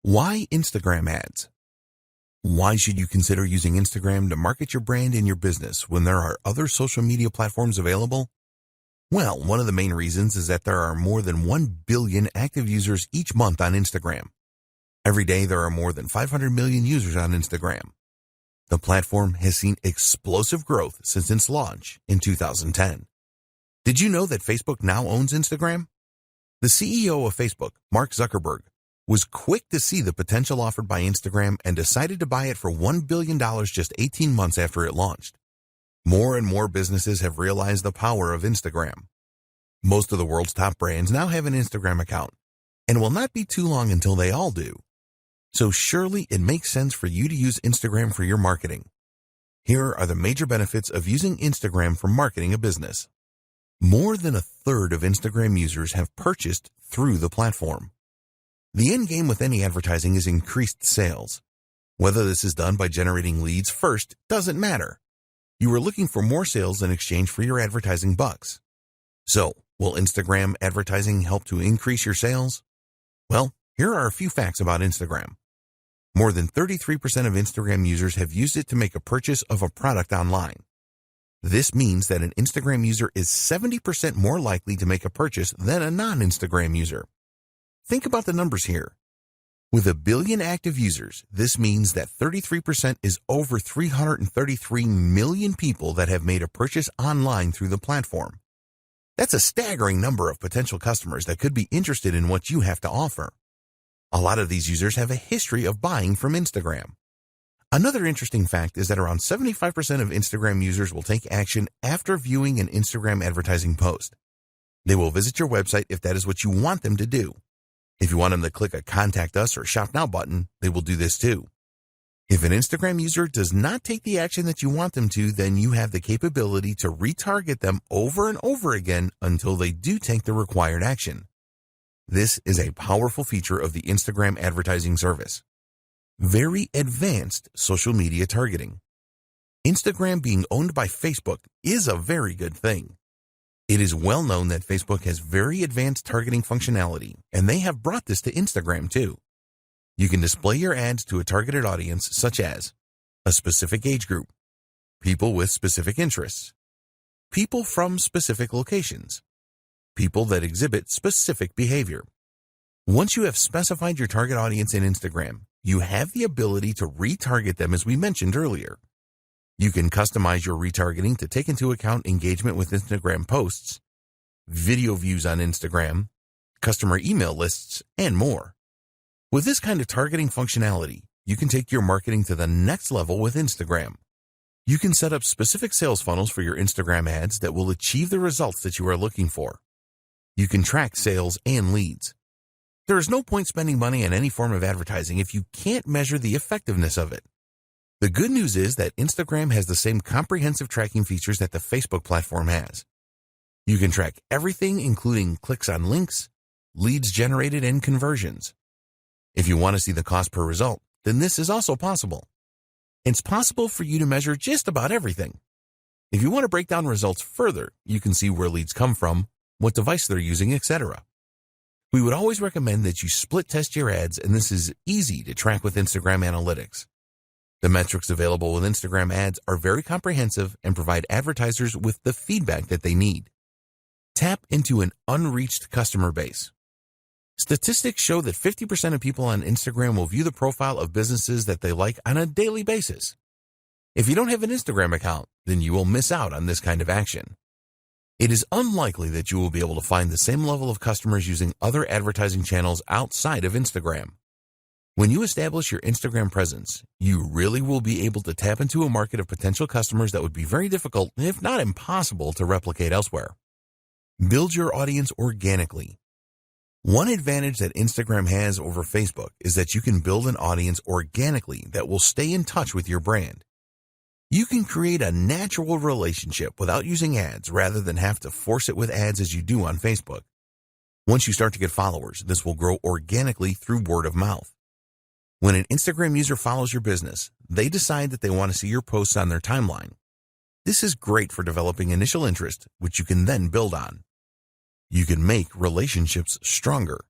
Why Instagram ads? Why should you consider using Instagram to market your brand and your business when there are other social media platforms available? Well, one of the main reasons is that there are more than 1 billion active users each month on Instagram. Every day there are more than 500 million users on Instagram. The platform has seen explosive growth since its launch in 2010. Did you know that Facebook now owns Instagram? The CEO of Facebook, Mark Zuckerberg, was quick to see the potential offered by Instagram and decided to buy it for $1 billion just 18 months after it launched. More and more businesses have realized the power of Instagram. Most of the world's top brands now have an Instagram account, and it will not be too long until they all do. So surely it makes sense for you to use Instagram for your marketing. Here are the major benefits of using Instagram for marketing a business. More than a third of Instagram users have purchased through the platform. The end game with any advertising is increased sales. Whether this is done by generating leads first doesn't matter. You are looking for more sales in exchange for your advertising bucks. So, will Instagram advertising help to increase your sales? Well, here are a few facts about Instagram. More than 33% of Instagram users have used it to make a purchase of a product online. This means that an Instagram user is 70% more likely to make a purchase than a non-Instagram user. Think about the numbers here. With 1 billion active users, this means that 33% is over 333 million people that have made a purchase online through the platform. That's a staggering number of potential customers that could be interested in what you have to offer. A lot of these users have a history of buying from Instagram. Another interesting fact is that around 75% of Instagram users will take action after viewing an Instagram advertising post. They will visit your website if that is what you want them to do. If you want them to click a Contact Us or Shop Now button, they will do this too. If an Instagram user does not take the action that you want them to, then you have the capability to retarget them over and over again until they do take the required action. This is a powerful feature of the Instagram advertising service. Very advanced social media targeting. Instagram being owned by Facebook is a very good thing. It is well known that Facebook has very advanced targeting functionality, and they have brought this to Instagram too. You can display your ads to a targeted audience such as a specific age group, people with specific interests, people from specific locations, people that exhibit specific behavior. Once you have specified your target audience in Instagram, you have the ability to retarget them as we mentioned earlier. You can customize your retargeting to take into account engagement with Instagram posts, video views on Instagram, customer email lists, and more. With this kind of targeting functionality, you can take your marketing to the next level with Instagram. You can set up specific sales funnels for your Instagram ads that will achieve the results that you are looking for. You can track sales and leads. There is no point spending money on any form of advertising if you can't measure the effectiveness of it. The good news is that Instagram has the same comprehensive tracking features that the Facebook platform has. You can track everything, including clicks on links, leads generated, and conversions. If you want to see the cost per result, then this is also possible. It's possible for you to measure just about everything. If you want to break down results further, you can see where leads come from, what device they're using, etc. We would always recommend that you split test your ads, and this is easy to track with Instagram Analytics. The metrics available with Instagram ads are very comprehensive and provide advertisers with the feedback that they need. Tap into an unreached customer base. Statistics show that 50% of people on Instagram will view the profile of businesses that they like on a daily basis. If you don't have an Instagram account, then you will miss out on this kind of action. It is unlikely that you will be able to find the same level of customers using other advertising channels outside of Instagram. When you establish your Instagram presence, you really will be able to tap into a market of potential customers that would be very difficult, if not impossible, to replicate elsewhere. Build your audience organically. One advantage that Instagram has over Facebook is that you can build an audience organically that will stay in touch with your brand. You can create a natural relationship without using ads rather than have to force it with ads as you do on Facebook. Once you start to get followers, this will grow organically through word of mouth. When an Instagram user follows your business, they decide that they want to see your posts on their timeline. This is great for developing initial interest, which you can then build on. You can make relationships stronger.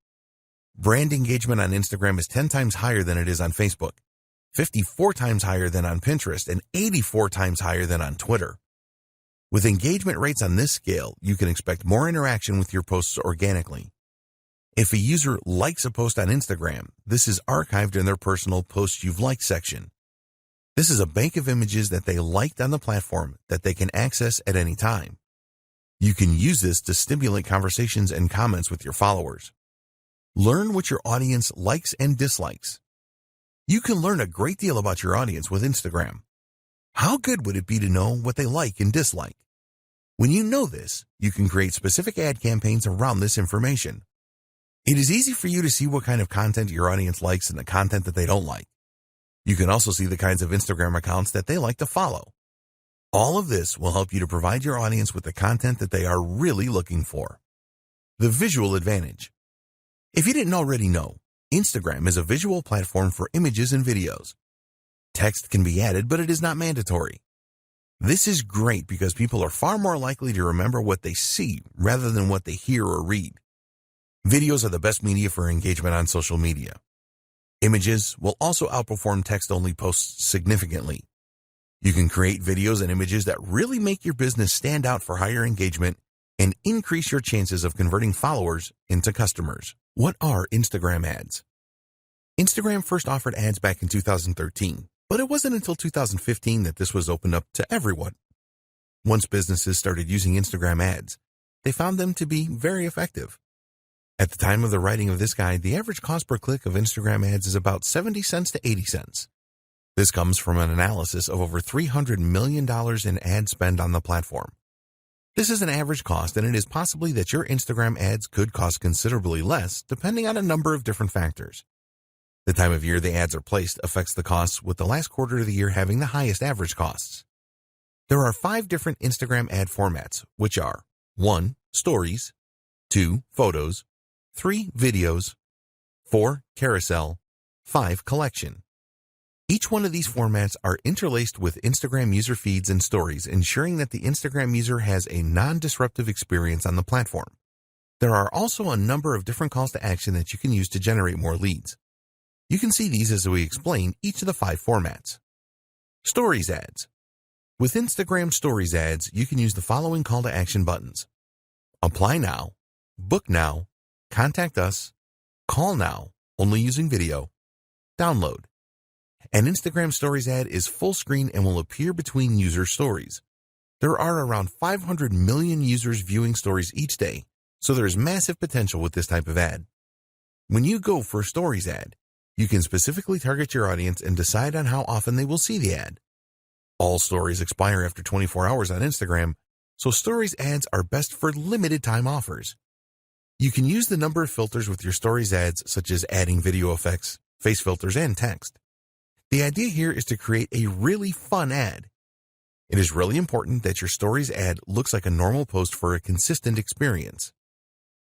Brand engagement on Instagram is 10 times higher than it is on Facebook, 54 times higher than on Pinterest, and 84 times higher than on Twitter. With engagement rates on this scale, you can expect more interaction with your posts organically. If a user likes a post on Instagram, this is archived in their personal Posts You've Liked section. This is a bank of images that they liked on the platform that they can access at any time. You can use this to stimulate conversations and comments with your followers. Learn what your audience likes and dislikes. You can learn a great deal about your audience with Instagram. How good would it be to know what they like and dislike? When you know this, you can create specific ad campaigns around this information. It is easy for you to see what kind of content your audience likes and the content that they don't like. You can also see the kinds of Instagram accounts that they like to follow. All of this will help you to provide your audience with the content that they are really looking for. The visual advantage. If you didn't already know, Instagram is a visual platform for images and videos. Text can be added, but it is not mandatory. This is great because people are far more likely to remember what they see rather than what they hear or read. Videos are the best media for engagement on social media. Images will also outperform text-only posts significantly. You can create videos and images that really make your business stand out for higher engagement and increase your chances of converting followers into customers. What are Instagram ads? Instagram first offered ads back in 2013, but it wasn't until 2015 that this was opened up to everyone. Once businesses started using Instagram ads, they found them to be very effective. At the time of the writing of this guide, the average cost per click of Instagram ads is about 70 cents to 80 cents. This comes from an analysis of over $300 million in ad spend on the platform. This is an average cost, and it is possibly that your Instagram ads could cost considerably less depending on a number of different factors. The time of year the ads are placed affects the costs, with the last quarter of the year having the highest average costs. There are 5 different Instagram ad formats, which are 1. Stories, 2. Photos, 3. Videos, 4. Carousel, 5. Collection. Each one of these formats are interlaced with Instagram user feeds and stories, ensuring that the Instagram user has a non-disruptive experience on the platform. There are also a number of different calls to action that you can use to generate more leads. You can see these as we explain each of the 5 formats. Stories ads. With Instagram Stories ads, you can use the following call to action buttons: Apply now, Book now, Contact us, Call now, only using video, Download. An Instagram Stories ad is full screen and will appear between user stories. There are around 500 million users viewing stories each day, so there is massive potential with this type of ad. When you go for a Stories ad, you can specifically target your audience and decide on how often they will see the ad. All stories expire after 24 hours on Instagram, so Stories ads are best for limited time offers. You can use the number of filters with your Stories ads, such as adding video effects, face filters, and text. The idea here is to create a really fun ad. It is really important that your Stories ad looks like a normal post for a consistent experience.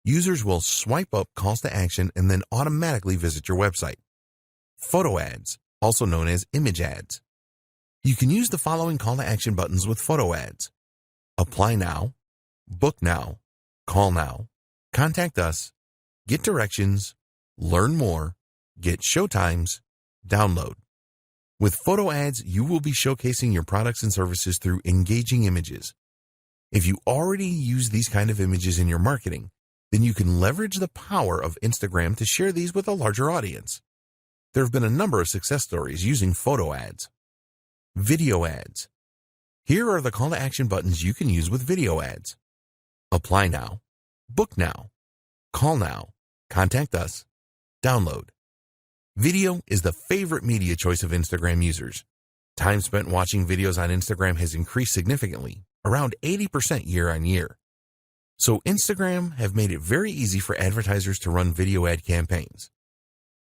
Users will swipe up calls to action and then automatically visit your website. Photo ads, also known as image ads. You can use the following call to action buttons with photo ads: Apply now, Book now, Call now, Contact us, Get directions, Learn more, Get showtimes, Download. With photo ads, you will be showcasing your products and services through engaging images. If you already use these kind of images in your marketing, then you can leverage the power of Instagram to share these with a larger audience. There have been a number of success stories using photo ads. Video ads. Here are the call to action buttons you can use with video ads: Apply now, Book now, Call now, Contact us, Download. Video is the favorite media choice of Instagram users. Time spent watching videos on Instagram has increased significantly, around 80% year on year. So Instagram have made it very easy for advertisers to run video ad campaigns.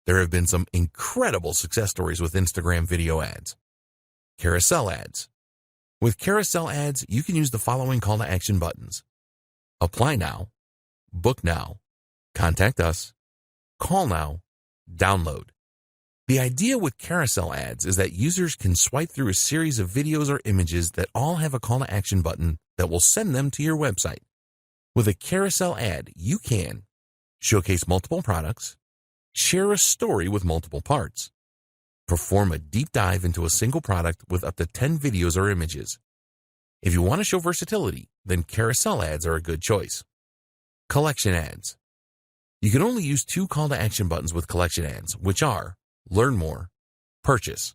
There have been some incredible success stories with Instagram video ads. Carousel ads. With carousel ads, you can use the following call to action buttons: Apply now, Book now, Contact us, Call now, Download. The idea with carousel ads is that users can swipe through a series of videos or images that all have a call to action button that will send them to your website. With a carousel ad, you can showcase multiple products, Share a story with multiple parts. Perform a deep dive into a single product with up to 10 videos or images. If you want to show versatility, then carousel ads are a good choice. Collection ads. You can only use 2 call to action buttons with collection ads, which are Learn More, Purchase.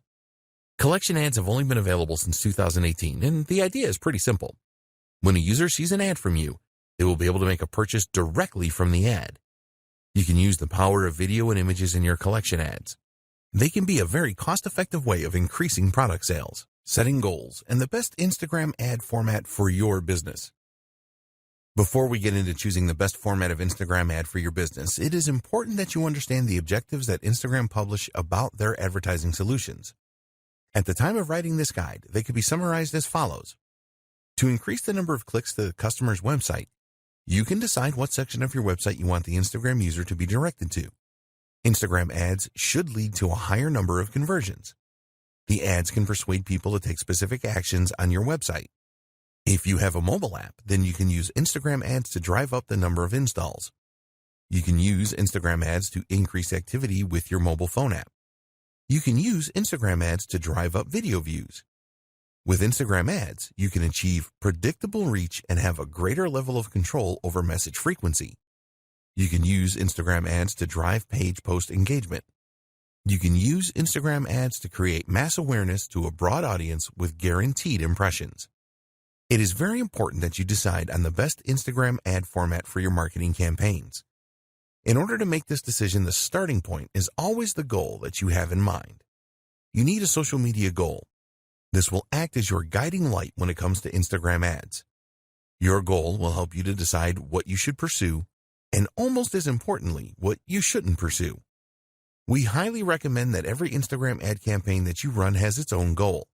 Collection ads have only been available since 2018, and the idea is pretty simple. When a user sees an ad from you, they will be able to make a purchase directly from the ad. You can use the power of video and images in your collection ads. They can be a very cost-effective way of increasing product sales, setting goals, and the best Instagram ad format for your business. Before we get into choosing the best format of Instagram ad for your business, it is important that you understand the objectives that Instagram publish about their advertising solutions. At the time of writing this guide, they could be summarized as follows. To increase the number of clicks to the customer's website, you can decide what section of your website you want the Instagram user to be directed to. Instagram ads should lead to a higher number of conversions. The ads can persuade people to take specific actions on your website. If you have a mobile app, then you can use Instagram ads to drive up the number of installs. You can use Instagram ads to increase activity with your mobile phone app. You can use Instagram ads to drive up video views. With Instagram ads, you can achieve predictable reach and have a greater level of control over message frequency. You can use Instagram ads to drive page post engagement. You can use Instagram ads to create mass awareness to a broad audience with guaranteed impressions. It is very important that you decide on the best Instagram ad format for your marketing campaigns. In order to make this decision, the starting point is always the goal that you have in mind. You need a social media goal. This will act as your guiding light when it comes to Instagram ads. Your goal will help you to decide what you should pursue, and almost as importantly, what you shouldn't pursue. We highly recommend that every Instagram ad campaign that you run has its own goal.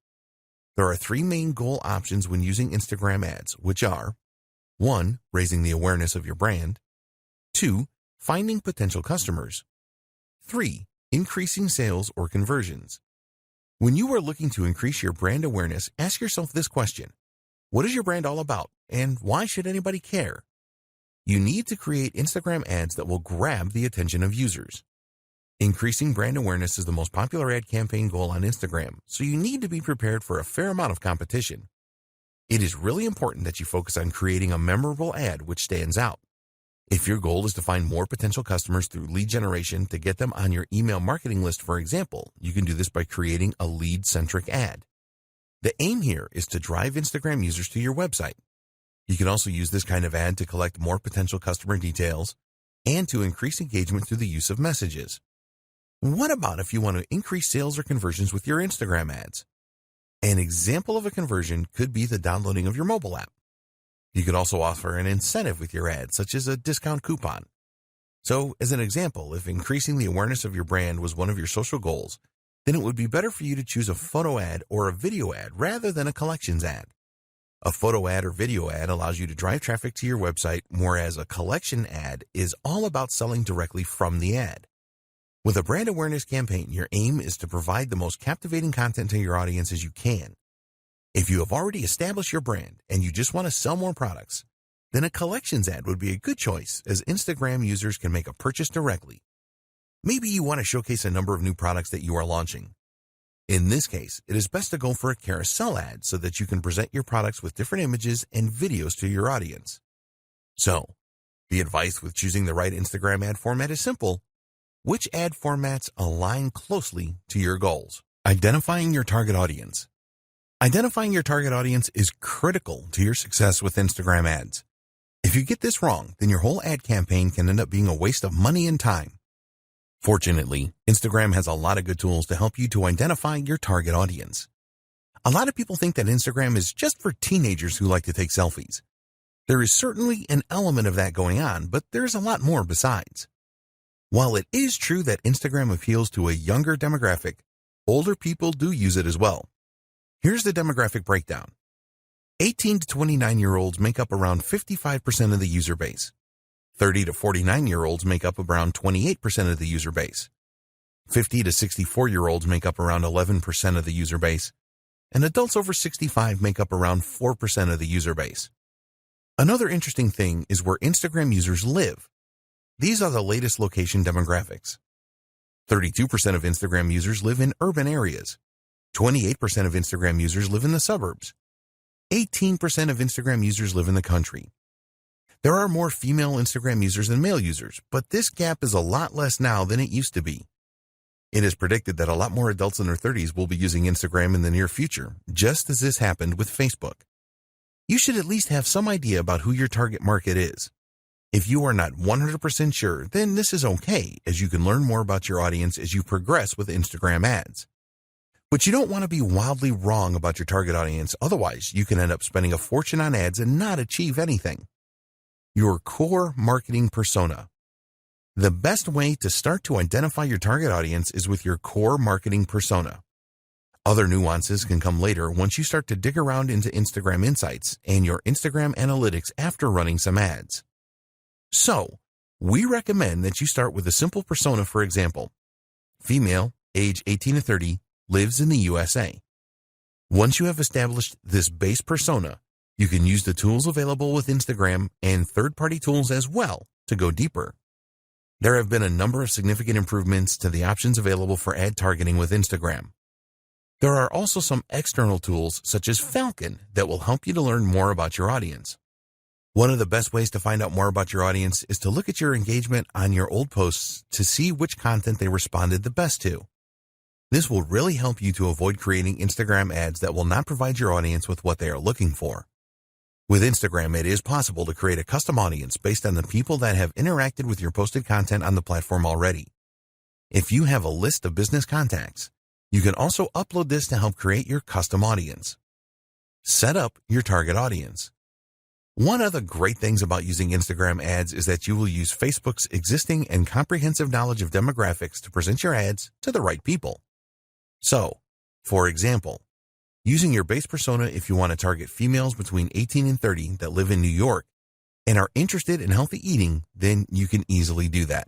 There are 3 main goal options when using Instagram ads, which are 1. Raising the awareness of your brand. 2. Finding potential customers. 3. Increasing sales or conversions. When you are looking to increase your brand awareness, ask yourself this question. What is your brand all about, and why should anybody care? You need to create Instagram ads that will grab the attention of users. Increasing brand awareness is the most popular ad campaign goal on Instagram, so you need to be prepared for a fair amount of competition. It is really important that you focus on creating a memorable ad which stands out. If your goal is to find more potential customers through lead generation to get them on your email marketing list, for example, you can do this by creating a lead-centric ad. The aim here is to drive Instagram users to your website. You can also use this kind of ad to collect more potential customer details and to increase engagement through the use of messages. What about if you want to increase sales or conversions with your Instagram ads? An example of a conversion could be the downloading of your mobile app. You could also offer an incentive with your ad, such as a discount coupon. So, as an example, if increasing the awareness of your brand was one of your social goals, then it would be better for you to choose a photo ad or a video ad rather than a collections ad. A photo ad or video ad allows you to drive traffic to your website, whereas a collection ad is all about selling directly from the ad. With a brand awareness campaign, your aim is to provide the most captivating content to your audience as you can. If you have already established your brand and you just want to sell more products, then a collections ad would be a good choice as Instagram users can make a purchase directly. Maybe you want to showcase a number of new products that you are launching. In this case, it is best to go for a carousel ad so that you can present your products with different images and videos to your audience. So, the advice with choosing the right Instagram ad format is simple. Which ad formats align closely to your goals? Identifying your target audience. Identifying your target audience is critical to your success with Instagram ads. If you get this wrong, then your whole ad campaign can end up being a waste of money and time. Fortunately, Instagram has a lot of good tools to help you to identify your target audience. A lot of people think that Instagram is just for teenagers who like to take selfies. There is certainly an element of that going on, but there's a lot more besides. While it is true that Instagram appeals to a younger demographic, older people do use it as well. Here's the demographic breakdown. 18 to 29-year-olds make up around 55% of the user base. 30 to 49-year-olds make up around 28% of the user base. 50 to 64-year-olds make up around 11% of the user base. And adults over 65 make up around 4% of the user base. Another interesting thing is where Instagram users live. These are the latest location demographics. 32% of Instagram users live in urban areas. 28% of Instagram users live in the suburbs. 18% of Instagram users live in the country. There are more female Instagram users than male users, but this gap is a lot less now than it used to be. It is predicted that a lot more adults in their 30s will be using Instagram in the near future, just as this happened with Facebook. You should at least have some idea about who your target market is. If you are not 100% sure, then this is okay, as you can learn more about your audience as you progress with Instagram ads. But you don't want to be wildly wrong about your target audience, otherwise you can end up spending a fortune on ads and not achieve anything. Your core marketing persona. The best way to start to identify your target audience is with your core marketing persona. Other nuances can come later once you start to dig around into Instagram Insights and your Instagram Analytics after running some ads. So, we recommend that you start with a simple persona. For example, female, age 18 to 30, lives in the USA. Once you have established this base persona, you can use the tools available with Instagram and third-party tools as well to go deeper. There have been a number of significant improvements to the options available for ad targeting with Instagram. There are also some external tools such as Falcon that will help you to learn more about your audience. One of the best ways to find out more about your audience is to look at your engagement on your old posts to see which content they responded the best to. This will really help you to avoid creating Instagram ads that will not provide your audience with what they are looking for. With Instagram, it is possible to create a custom audience based on the people that have interacted with your posted content on the platform already. If you have a list of business contacts, you can also upload this to help create your custom audience. Set up your target audience. One of the great things about using Instagram ads is that you will use Facebook's existing and comprehensive knowledge of demographics to present your ads to the right people. So, for example, using your base persona if you want to target females between 18 and 30 that live in New York and are interested in healthy eating, then you can easily do that.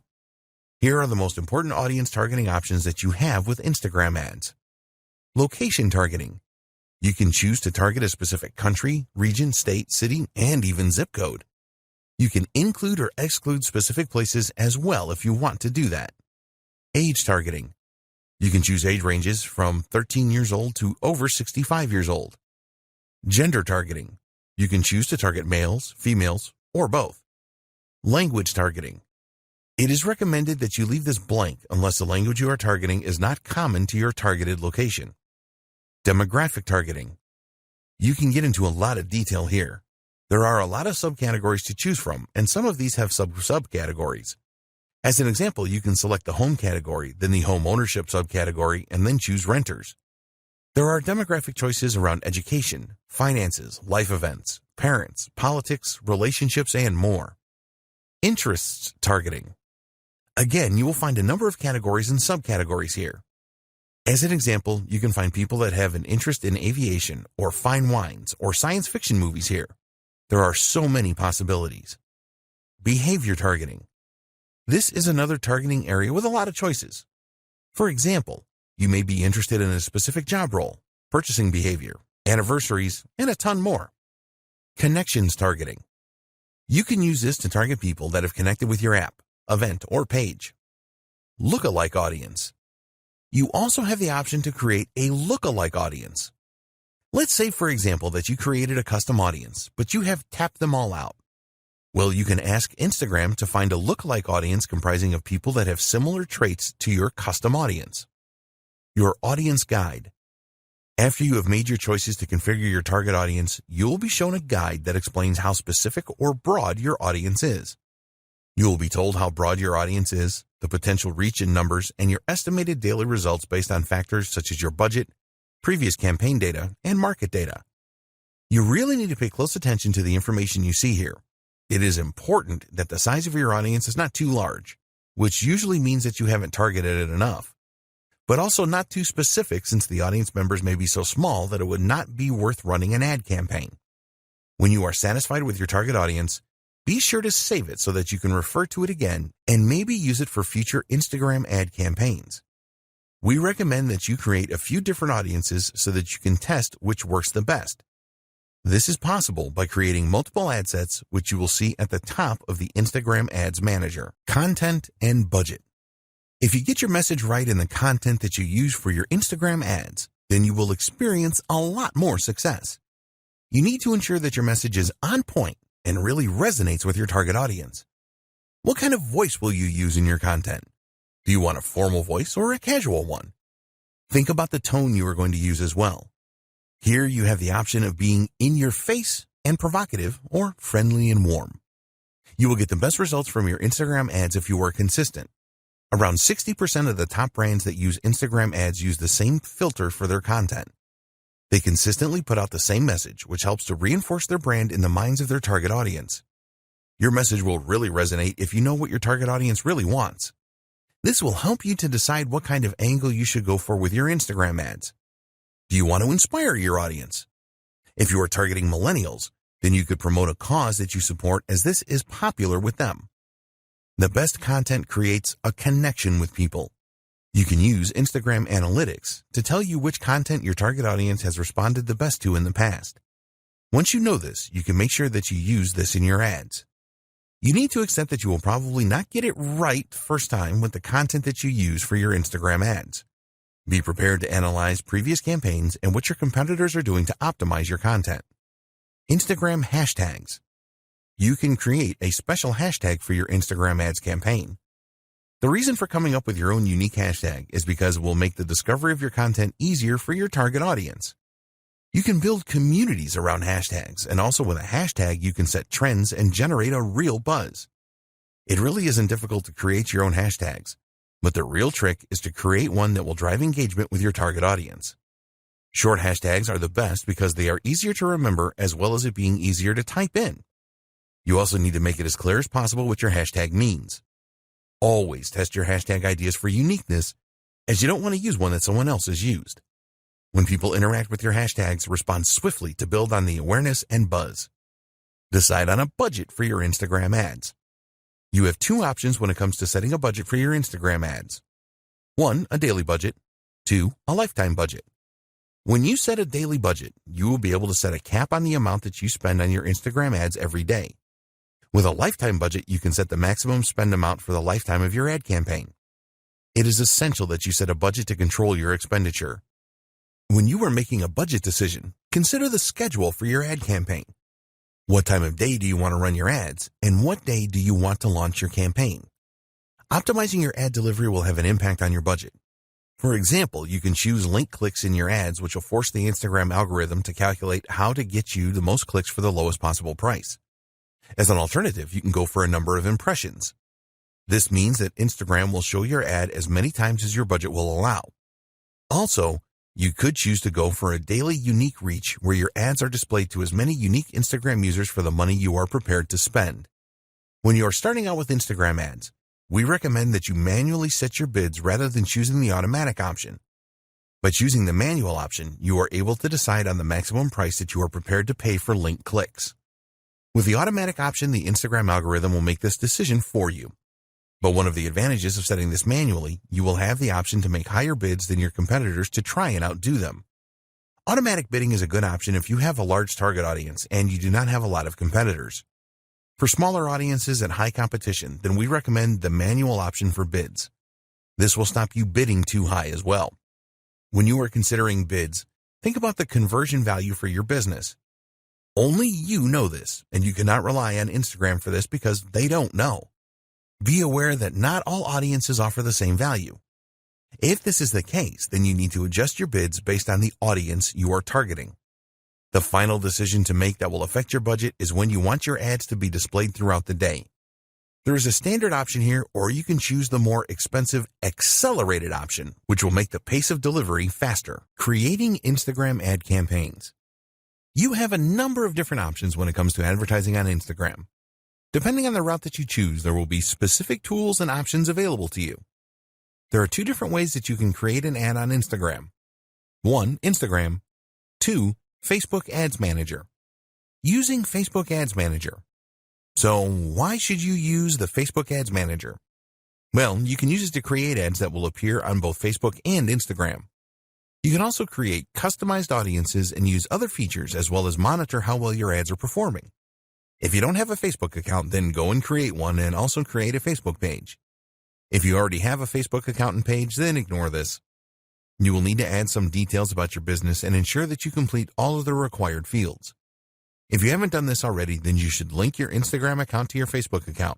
Here are the most important audience targeting options that you have with Instagram ads. Location targeting. You can choose to target a specific country, region, state, city, and even zip code. You can include or exclude specific places as well if you want to do that. Age targeting. You can choose age ranges from 13 years old to over 65 years old. Gender targeting. You can choose to target males, females, or both. Language targeting. It is recommended that you leave this blank unless the language you are targeting is not common to your targeted location. Demographic targeting. You can get into a lot of detail here. There are a lot of subcategories to choose from, and some of these have subcategories. As an example, you can select the home category, then the home ownership subcategory, and then choose renters. There are demographic choices around education, finances, life events, parents, politics, relationships, and more. Interests targeting. Again, you will find a number of categories and subcategories here. As an example, you can find people that have an interest in aviation or fine wines or science fiction movies here. There are so many possibilities. Behavior targeting. This is another targeting area with a lot of choices. For example, you may be interested in a specific job role, purchasing behavior, anniversaries, and a ton more. Connections targeting. You can use this to target people that have connected with your app, event, or page. Lookalike audience. You also have the option to create a lookalike audience. Let's say, for example, that you created a custom audience, but you have tapped them all out. Well, you can ask Instagram to find a lookalike audience comprising of people that have similar traits to your custom audience. Your audience guide. After you have made your choices to configure your target audience, you will be shown a guide that explains how specific or broad your audience is. You will be told how broad your audience is, the potential reach in numbers, and your estimated daily results based on factors such as your budget, previous campaign data, and market data. You really need to pay close attention to the information you see here. It is important that the size of your audience is not too large, which usually means that you haven't targeted it enough, but also not too specific since the audience members may be so small that it would not be worth running an ad campaign. When you are satisfied with your target audience, be sure to save it so that you can refer to it again and maybe use it for future Instagram ad campaigns. We recommend that you create a few different audiences so that you can test which works the best. This is possible by creating multiple ad sets, which you will see at the top of the Instagram Ads Manager. Content and budget. If you get your message right in the content that you use for your Instagram ads, then you will experience a lot more success. You need to ensure that your message is on point and really resonates with your target audience. What kind of voice will you use in your content? Do you want a formal voice or a casual one? Think about the tone you are going to use as well. Here you have the option of being in your face and provocative or friendly and warm. You will get the best results from your Instagram ads if you are consistent. Around 60% of the top brands that use Instagram ads use the same filter for their content. They consistently put out the same message, which helps to reinforce their brand in the minds of their target audience. Your message will really resonate if you know what your target audience really wants. This will help you to decide what kind of angle you should go for with your Instagram ads. Do you want to inspire your audience? If you are targeting millennials, then you could promote a cause that you support, as this is popular with them. The best content creates a connection with people. You can use Instagram Analytics to tell you which content your target audience has responded the best to in the past. Once you know this, you can make sure that you use this in your ads. You need to accept that you will probably not get it right first time with the content that you use for your Instagram ads. Be prepared to analyze previous campaigns and what your competitors are doing to optimize your content. Instagram hashtags. You can create a special hashtag for your Instagram ads campaign. The reason for coming up with your own unique hashtag is because it will make the discovery of your content easier for your target audience. You can build communities around hashtags, and also with a hashtag you can set trends and generate a real buzz. It really isn't difficult to create your own hashtags, but the real trick is to create one that will drive engagement with your target audience. Short hashtags are the best because they are easier to remember, as well as it being easier to type in. You also need to make it as clear as possible what your hashtag means. Always test your hashtag ideas for uniqueness, as you don't want to use one that someone else has used. When people interact with your hashtags, respond swiftly to build on the awareness and buzz. Decide on a budget for your Instagram ads. You have two options when it comes to setting a budget for your Instagram ads. 1, a daily budget. 2, a lifetime budget. When you set a daily budget, you will be able to set a cap on the amount that you spend on your Instagram ads every day. With a lifetime budget, you can set the maximum spend amount for the lifetime of your ad campaign. It is essential that you set a budget to control your expenditure. When you are making a budget decision, consider the schedule for your ad campaign. What time of day do you want to run your ads, and what day do you want to launch your campaign? Optimizing your ad delivery will have an impact on your budget. For example, you can choose link clicks in your ads, which will force the Instagram algorithm to calculate how to get you the most clicks for the lowest possible price. As an alternative, you can go for a number of impressions. This means that Instagram will show your ad as many times as your budget will allow. Also, you could choose to go for a daily unique reach, where your ads are displayed to as many unique Instagram users for the money you are prepared to spend. When you are starting out with Instagram ads, we recommend that you manually set your bids rather than choosing the automatic option. By choosing the manual option, you are able to decide on the maximum price that you are prepared to pay for link clicks. With the automatic option, the Instagram algorithm will make this decision for you. But one of the advantages of setting this manually, you will have the option to make higher bids than your competitors to try and outdo them. Automatic bidding is a good option if you have a large target audience and you do not have a lot of competitors. For smaller audiences and high competition, then we recommend the manual option for bids. This will stop you bidding too high as well. When you are considering bids, think about the conversion value for your business. Only you know this, and you cannot rely on Instagram for this because they don't know. Be aware that not all audiences offer the same value. If this is the case, then you need to adjust your bids based on the audience you are targeting. The final decision to make that will affect your budget is when you want your ads to be displayed throughout the day. There is a standard option here, or you can choose the more expensive accelerated option, which will make the pace of delivery faster. Creating Instagram ad campaigns. You have a number of different options when it comes to advertising on Instagram. Depending on the route that you choose, there will be specific tools and options available to you. There are 2 different ways that you can create an ad on Instagram. 1, Instagram. 2, Facebook Ads Manager. Using Facebook Ads Manager. So why should you use the Facebook Ads Manager? Well, you can use it to create ads that will appear on both Facebook and Instagram. You can also create customized audiences and use other features, as well as monitor how well your ads are performing. If you don't have a Facebook account, then go and create one, and also create a Facebook page. If you already have a Facebook account and page, then ignore this. You will need to add some details about your business and ensure that you complete all of the required fields. If you haven't done this already, then you should link your Instagram account to your Facebook account.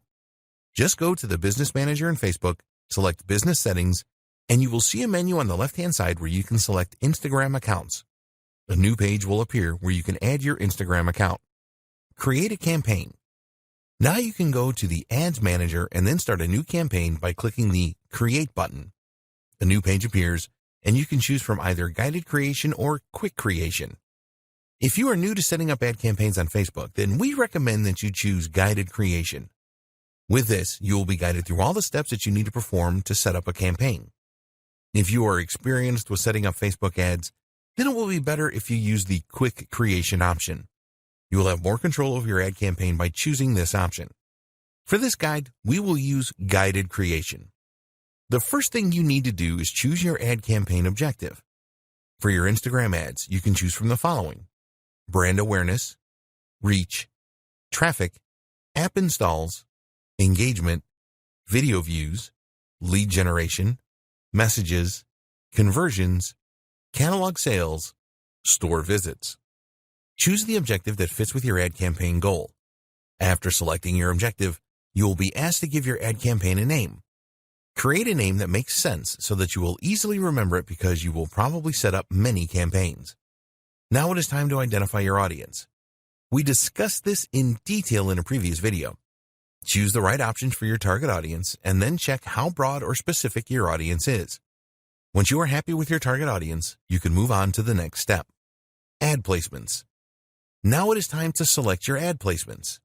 Just go to the Business Manager in Facebook, select Business Settings, and you will see a menu on the left-hand side where you can select Instagram accounts. A new page will appear where you can add your Instagram account. Create a campaign. Now you can go to the Ads Manager and then start a new campaign by clicking the Create button. A new page appears, and you can choose from either guided creation or quick creation. If you are new to setting up ad campaigns on Facebook, then we recommend that you choose guided creation. With this, you will be guided through all the steps that you need to perform to set up a campaign. If you are experienced with setting up Facebook ads, then it will be better if you use the quick creation option. You will have more control over your ad campaign by choosing this option. For this guide, we will use guided creation. The first thing you need to do is choose your ad campaign objective. For your Instagram ads, you can choose from the following: brand awareness, reach, traffic, app installs, engagement, video views, lead generation, messages, conversions, catalog sales, store visits. Choose the objective that fits with your ad campaign goal. After selecting your objective, you will be asked to give your ad campaign a name. Create a name that makes sense so that you will easily remember it because you will probably set up many campaigns. Now it is time to identify your audience. We discussed this in detail in a previous video. Choose the right options for your target audience and then check how broad or specific your audience is. Once you are happy with your target audience, you can move on to the next step: ad placements. Now it is time to select your ad placements.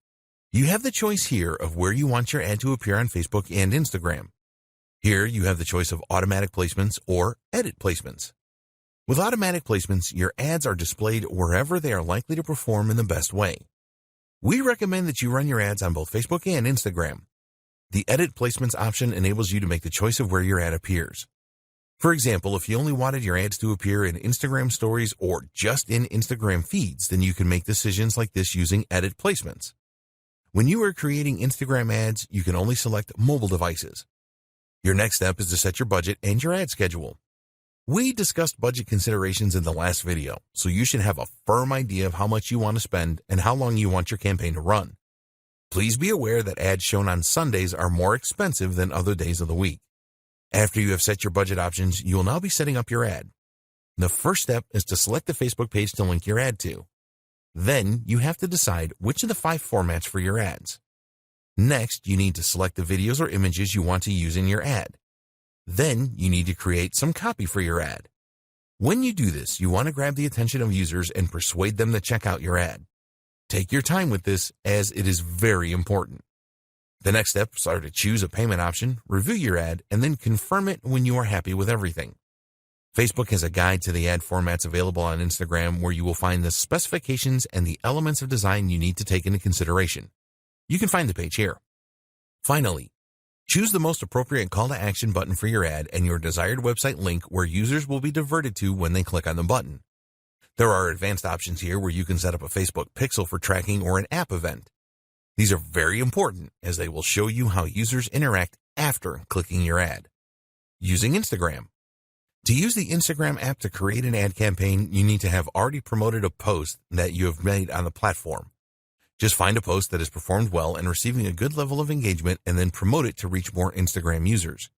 You have the choice here of where you want your ad to appear on Facebook and Instagram. Here you have the choice of automatic placements or edit placements. With automatic placements, your ads are displayed wherever they are likely to perform in the best way. We recommend that you run your ads on both Facebook and Instagram. The edit placements option enables you to make the choice of where your ad appears. For example, if you only wanted your ads to appear in Instagram stories or just in Instagram feeds, then you can make decisions like this using edit placements. When you are creating Instagram ads, you can only select mobile devices. Your next step is to set your budget and your ad schedule. We discussed budget considerations in the last video, so you should have a firm idea of how much you want to spend and how long you want your campaign to run. Please be aware that ads shown on Sundays are more expensive than other days of the week. After you have set your budget options, you will now be setting up your ad. The first step is to select the Facebook page to link your ad to. Then you have to decide which of the 5 formats for your ads. Next, you need to select the videos or images you want to use in your ad. Then you need to create some copy for your ad. When you do this, you want to grab the attention of users and persuade them to check out your ad. Take your time with this, as it is very important. The next steps are to choose a payment option, review your ad, and then confirm it when you are happy with everything. Facebook has a guide to the ad formats available on Instagram where you will find the specifications and the elements of design you need to take into consideration. You can find the page here. Finally, choose the most appropriate call to action button for your ad and your desired website link where users will be diverted to when they click on the button. There are advanced options here where you can set up a Facebook pixel for tracking or an app event. These are very important as they will show you how users interact after clicking your ad. Using Instagram. To use the Instagram app to create an ad campaign, you need to have already promoted a post that you have made on the platform. Just find a post that has performed well and receiving a good level of engagement and then promote it to reach more Instagram users.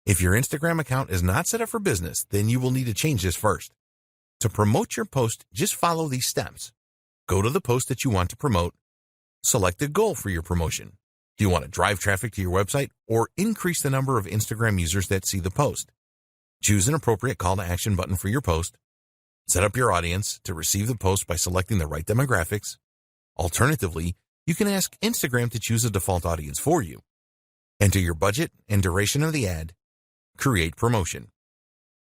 If your Instagram account is not set up for business, then you will need to change this first. To promote your post, just follow these steps. Go to the post that you want to promote. Select a goal for your promotion. Do you want to drive traffic to your website or increase the number of Instagram users that see the post? Choose an appropriate call to action button for your post. Set up your audience to receive the post by selecting the right demographics. Alternatively, you can ask Instagram to choose a default audience for you. Enter your budget and duration of the ad. Create promotion.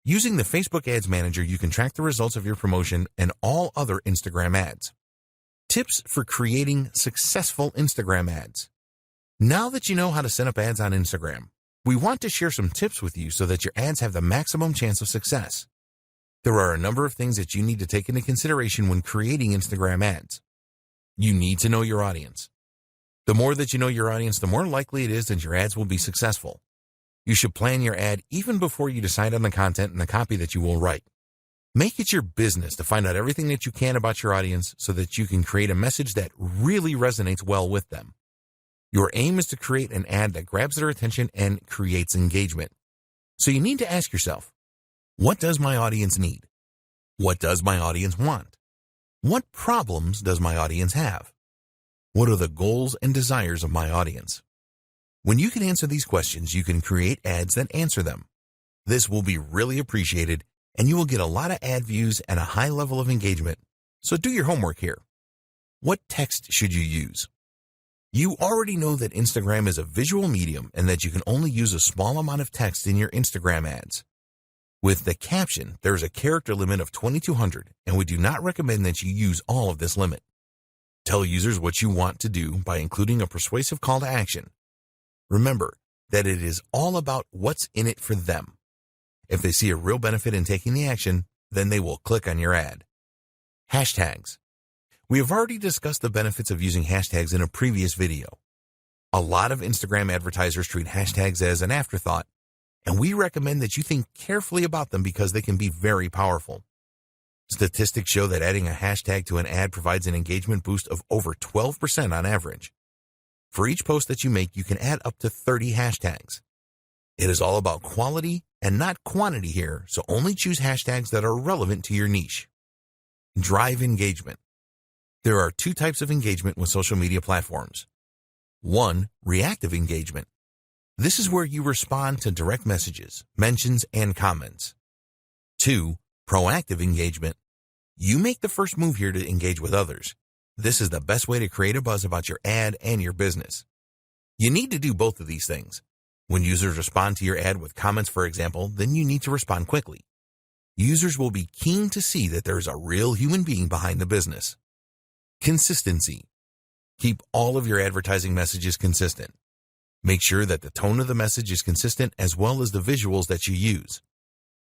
Using the Facebook Ads Manager, you can track the results of your promotion and all other Instagram ads. Tips for creating successful Instagram ads. Now that you know how to set up ads on Instagram, we want to share some tips with you so that your ads have the maximum chance of success. There are a number of things that you need to take into consideration when creating Instagram ads. You need to know your audience. The more that you know your audience, the more likely it is that your ads will be successful. You should plan your ad even before you decide on the content and the copy that you will write. Make it your business to find out everything that you can about your audience so that you can create a message that really resonates well with them. Your aim is to create an ad that grabs their attention and creates engagement. So you need to ask yourself, what does my audience need? What does my audience want? What problems does my audience have? What are the goals and desires of my audience? When you can answer these questions, you can create ads that answer them. This will be really appreciated, and you will get a lot of ad views and a high level of engagement. So do your homework here. What text should you use? You already know that Instagram is a visual medium and that you can only use a small amount of text in your Instagram ads. With the caption, there is a character limit of 2,200, and we do not recommend that you use all of this limit. Tell users what you want to do by including a persuasive call to action. Remember that it is all about what's in it for them. If they see a real benefit in taking the action, then they will click on your ad. Hashtags. We have already discussed the benefits of using hashtags in a previous video. A lot of Instagram advertisers treat hashtags as an afterthought, and we recommend that you think carefully about them because they can be very powerful. Statistics show that adding a hashtag to an ad provides an engagement boost of over 12% on average. For each post that you make, you can add up to 30 hashtags. It is all about quality and not quantity here, so only choose hashtags that are relevant to your niche. Drive engagement. There are two types of engagement with social media platforms. 1. Reactive engagement. This is where you respond to direct messages, mentions, and comments. 2. Proactive engagement. You make the first move here to engage with others. This is the best way to create a buzz about your ad and your business. You need to do both of these things. When users respond to your ad with comments, for example, then you need to respond quickly. Users will be keen to see that there is a real human being behind the business. Consistency. Keep all of your advertising messages consistent. Make sure that the tone of the message is consistent as well as the visuals that you use.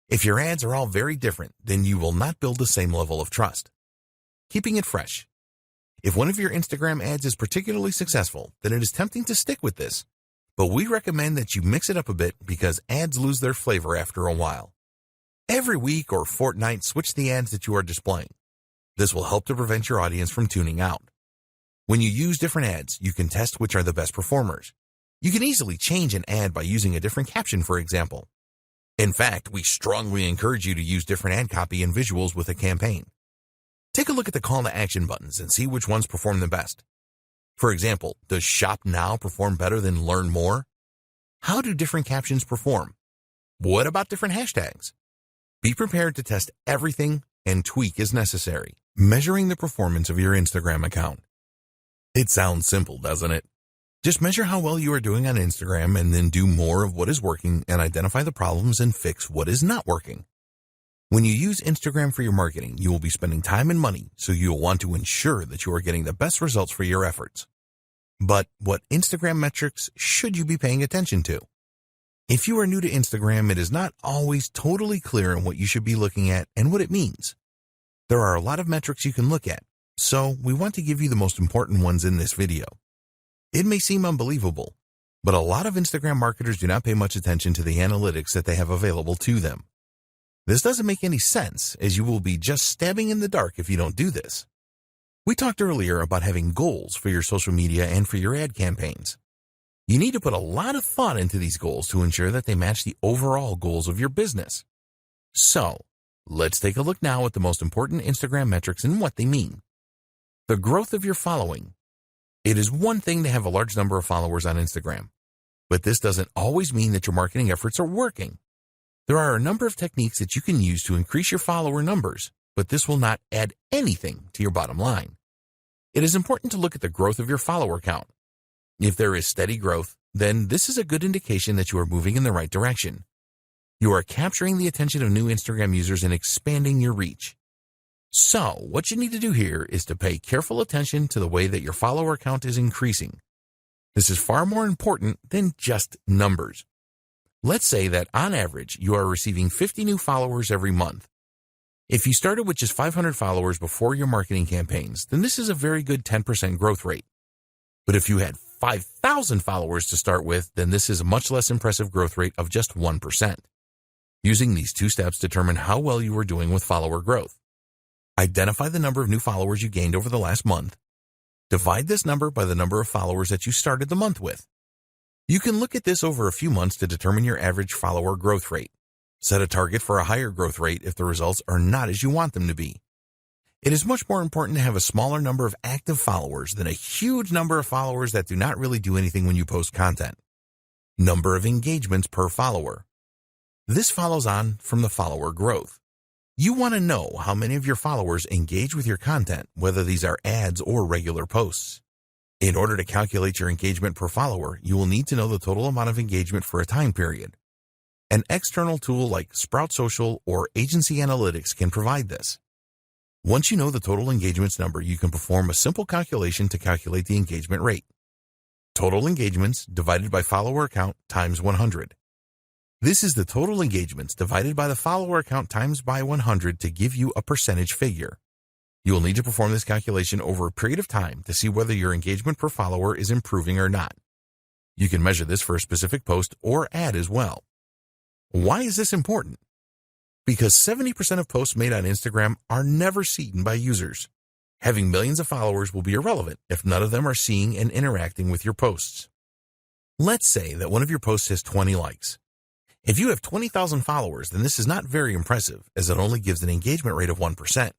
If your ads are all very different, then you will not build the same level of trust. Keeping it fresh. If one of your Instagram ads is particularly successful, then it is tempting to stick with this. But we recommend that you mix it up a bit because ads lose their flavor after a while. Every week or fortnight, switch the ads that you are displaying. This will help to prevent your audience from tuning out. When you use different ads, you can test which are the best performers. You can easily change an ad by using a different caption, for example. In fact, we strongly encourage you to use different ad copy and visuals with a campaign. Take a look at the call to action buttons and see which ones perform the best. For example, does Shop Now perform better than Learn More? How do different captions perform? What about different hashtags? Be prepared to test everything and tweak as necessary. Measuring the performance of your Instagram account. It sounds simple, doesn't it? Just measure how well you are doing on Instagram and then do more of what is working and identify the problems and fix what is not working. When you use Instagram for your marketing, you will be spending time and money, so you will want to ensure that you are getting the best results for your efforts. But what Instagram metrics should you be paying attention to? If you are new to Instagram, it is not always totally clear on what you should be looking at and what it means. There are a lot of metrics you can look at, so we want to give you the most important ones in this video. It may seem unbelievable, but a lot of Instagram marketers do not pay much attention to the analytics that they have available to them. This doesn't make any sense, as you will be just stabbing in the dark if you don't do this. We talked earlier about having goals for your social media and for your ad campaigns. You need to put a lot of thought into these goals to ensure that they match the overall goals of your business. So, let's take a look now at the most important Instagram metrics and what they mean. The growth of your following. It is one thing to have a large number of followers on Instagram, but this doesn't always mean that your marketing efforts are working. There are a number of techniques that you can use to increase your follower numbers, but this will not add anything to your bottom line. It is important to look at the growth of your follower count. If there is steady growth, then this is a good indication that you are moving in the right direction. You are capturing the attention of new Instagram users and expanding your reach. So, what you need to do here is to pay careful attention to the way that your follower count is increasing. This is far more important than just numbers. Let's say that on average, you are receiving 50 new followers every month. If you started with just 500 followers before your marketing campaigns, then this is a very good 10% growth rate. But if you had 5,000 followers to start with, then this is a much less impressive growth rate of just 1%. Using these two steps determine how well you are doing with follower growth. Identify the number of new followers you gained over the last month. Divide this number by the number of followers that you started the month with. You can look at this over a few months to determine your average follower growth rate. Set a target for a higher growth rate if the results are not as you want them to be. It is much more important to have a smaller number of active followers than a huge number of followers that do not really do anything when you post content. Number of engagements per follower. This follows on from the follower growth. You want to know how many of your followers engage with your content, whether these are ads or regular posts. In order to calculate your engagement per follower, you will need to know the total amount of engagement for a time period. An external tool like Sprout Social or Agency Analytics can provide this. Once you know the total engagements number, you can perform a simple calculation to calculate the engagement rate. Total engagements divided by follower count times 100. This is the total engagements divided by the follower count times by 100 to give you a percentage figure. You will need to perform this calculation over a period of time to see whether your engagement per follower is improving or not. You can measure this for a specific post or ad as well. Why is this important? Because 70% of posts made on Instagram are never seen by users. Having millions of followers will be irrelevant if none of them are seeing and interacting with your posts. Let's say that one of your posts has 20 likes. If you have 20,000 followers, then this is not very impressive, as it only gives an engagement rate of 1%.